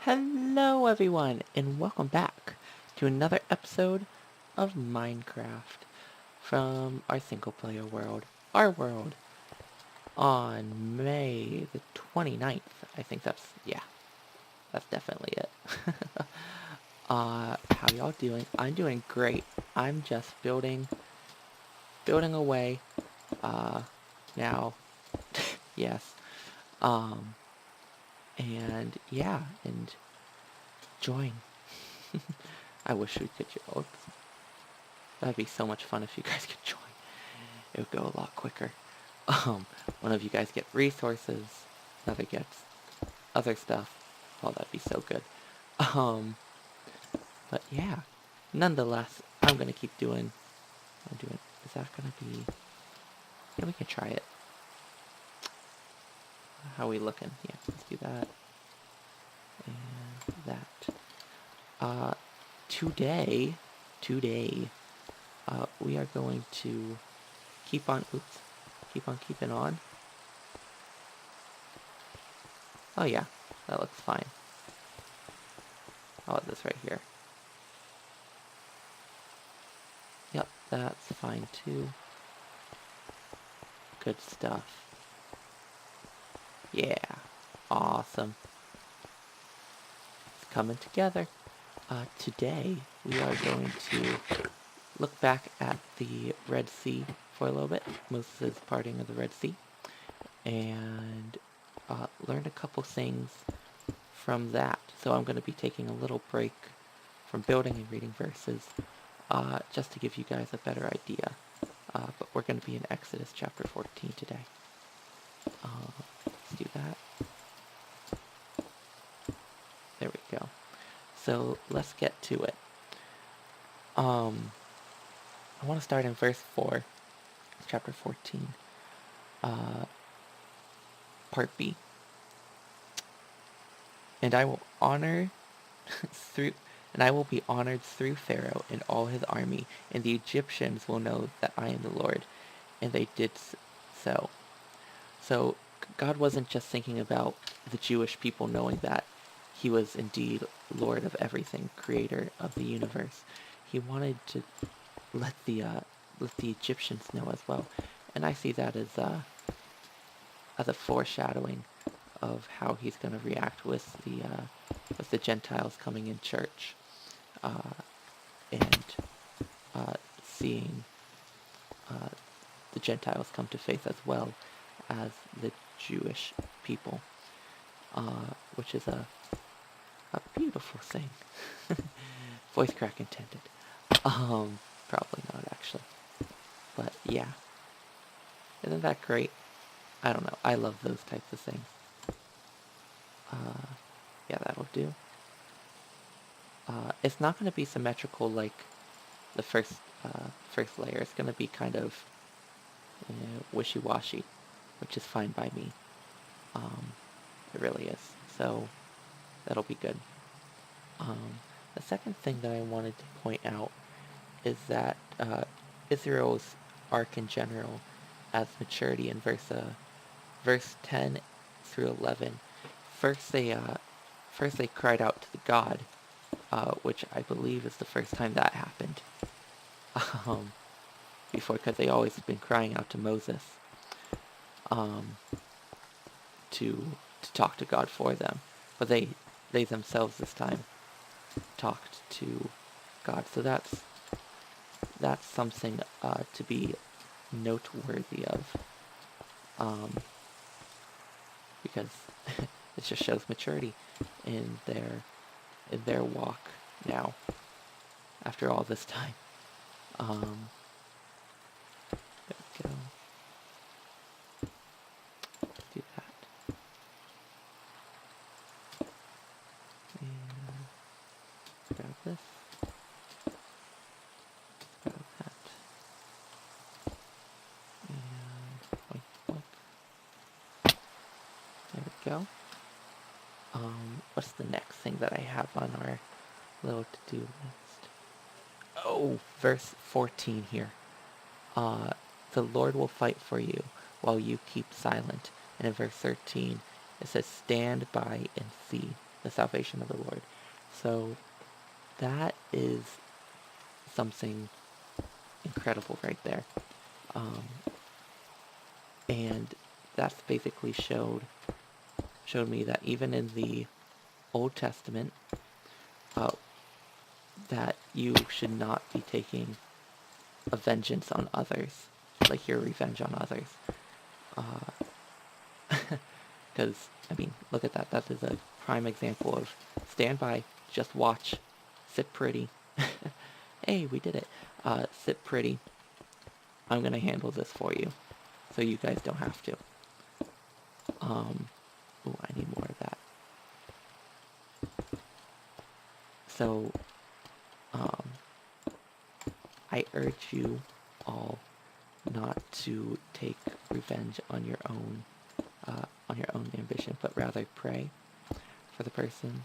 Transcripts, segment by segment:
Hello everyone and welcome back to another episode of Minecraft from our single player world, our world, on May the 29th. I think that's definitely it. How y'all doing? I'm doing great. I'm just building away, uh, now, yes, um, and join. I wish we could join. That'd be so much fun if you guys could join. It would go a lot quicker. One of you guys get resources, another gets other stuff. Oh, that'd be so good. Um, but yeah, nonetheless, I'm gonna keep doing. I'm doing. Is that gonna be? Yeah, we can try it. How are we looking? Yeah, let's do that and that. Uh, today, today, we are going to keep on. Oops, keep on keeping on. Oh yeah, that looks fine. How about this right here? Yep, that's fine too. Good stuff. Yeah, awesome. It's coming together. Today, we are going to look back at the Red Sea for a little bit, Moses' parting of the Red Sea, and learn a couple things from that. So I'm going to be taking a little break from building and reading verses, just to give you guys a better idea. But we're going to be in Exodus chapter 14 today. Let's do that. There we go. So let's get to it. I want to start in verse 4, chapter 14, part B. And I will honor through and I will be honored through Pharaoh and all his army, and the Egyptians will know that I am the Lord. And they did so. So God wasn't just thinking about the Jewish people knowing that he was indeed Lord of everything, creator of the universe. He wanted to let the Egyptians know as well, and I see that as a foreshadowing of how he's going to react with the Gentiles coming in church, and seeing the Gentiles come to faith as well as the Jewish people, which is a beautiful thing. Voice crack intended. Probably not actually, but yeah, isn't that great? I don't know. I love those types of things. Yeah, that'll do. It's not going to be symmetrical like the first layer. It's going to be kind of wishy-washy, which is fine by me. It really is. So that'll be good. The second thing that I wanted to point out is that Israel's arc in general as maturity in verse 10 through 11. First they cried out to the God, which I believe is the first time that happened. Before, because they always been crying out to Moses, to talk to God for them, but they themselves this time talked to God. So that's something to be noteworthy of, because it just shows maturity in their walk now after all this time. There we go. Do that. And grab this. Grab that. And boink, boink. There we go. What's the next thing that I have on our little to-do list? Oh, verse 14 here. The Lord will fight for you while you keep silent. And in verse 13, it says, stand by and see. The the salvation of the Lord. So that is something incredible right there. Um, and that's basically showed me that even in the Old Testament, uh, that you should not be taking a vengeance on others, like your revenge on others. Because, I mean, look at that. That is a prime example of stand by, just watch, sit pretty. Hey, we did it. Sit pretty. I'm going to handle this for you, so you guys don't have to. Oh, I need more of that. So, I urge you all not to take revenge on your own ambition, but rather pray for the person,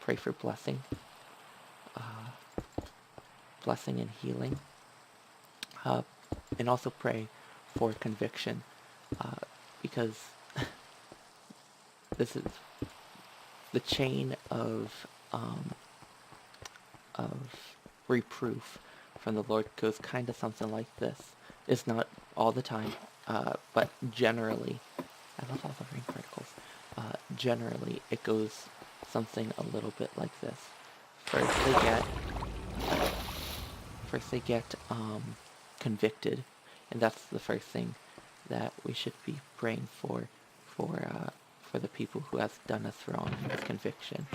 pray for blessing and healing, and also pray for conviction, because this is the chain of reproof from the Lord goes kind of something like this. It's not all the time, but generally, I love all the ring particles. Generally, it goes something a little bit like this. First, they get convicted, and that's the first thing that we should be praying for the people who have done us wrong, is conviction,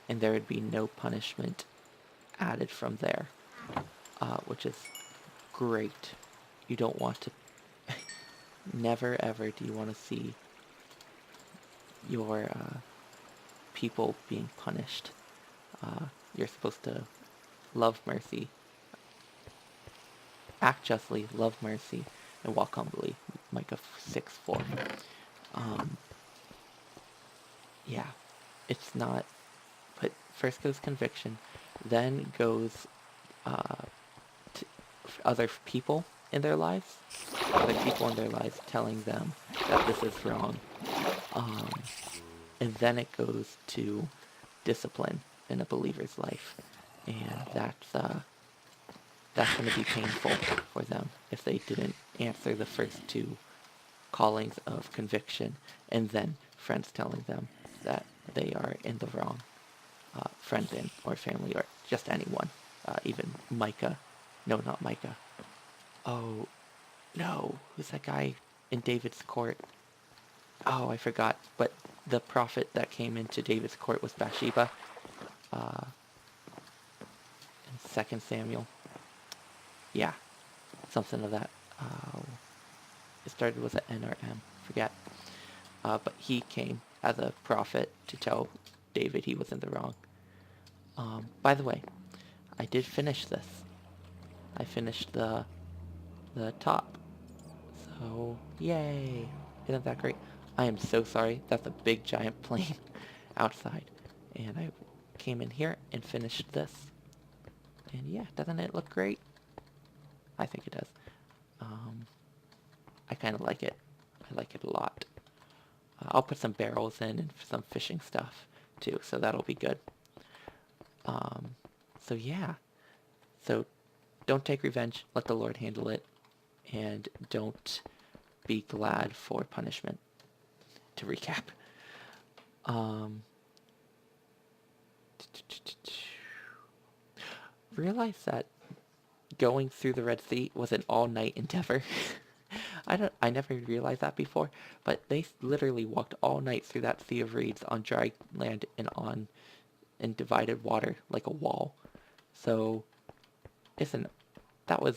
and there would be no punishment added from there, which is great. You don't want to. Never ever do you want to see your people being punished. You're supposed to love mercy, act justly, love mercy, and walk humbly. Micah 6:4. Yeah, it's not. But first goes conviction, then goes to other people in their lives. Telling them that this is wrong. And then it goes to discipline in a believer's life. And that's going to be painful for them if they didn't answer the first two callings of conviction, and then friends telling them that they are in the wrong. Friends or family, or just anyone. Even Micah. No, not Micah. Oh, no. Who's that guy in David's court? Oh, I forgot. But the prophet that came into David's court was Bathsheba. In 2 Samuel. Yeah. Something of that. It started with an N or M. Forget. But he came as a prophet to tell David he was in the wrong. By the way, I did finish this. I finished the top. So, yay. Isn't that great? I am so sorry. That's a big giant plane outside. And I came in here and finished this. And yeah, doesn't it look great? I think it does. I kind of like it. I like it a lot. I'll put some barrels in and some fishing stuff too, so that'll be good. So yeah. So don't take revenge. Let the Lord handle it. And don't be glad for punishment. To recap. Realize that going through the Red Sea was an all-night endeavor. I never realized that before, but they literally walked all night through that sea of reeds on dry land and in divided water like a wall. So, that was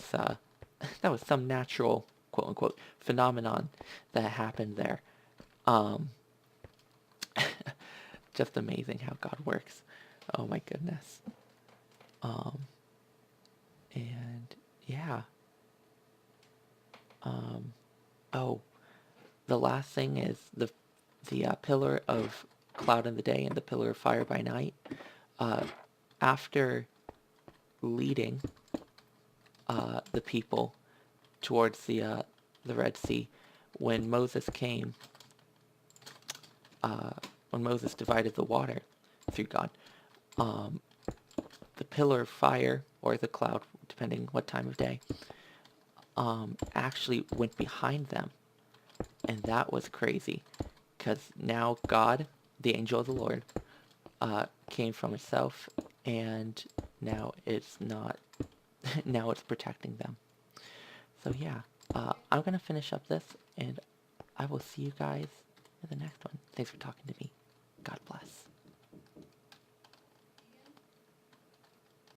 some natural, quote unquote, phenomenon that happened there. Just amazing how God works. Oh my goodness. And yeah. Oh, the last thing is the pillar of cloud in the day and the pillar of fire by night. After leading the people towards the Red Sea, when Moses came, when Moses divided the water through God, the pillar of fire or the cloud, depending what time of day, actually went behind them. And that was crazy, because now God, the angel of the Lord, came from itself, and now it's not, now it's protecting them. So yeah, I'm going to finish up this, and I will see you guys in the next one. Thanks for talking to me. God bless.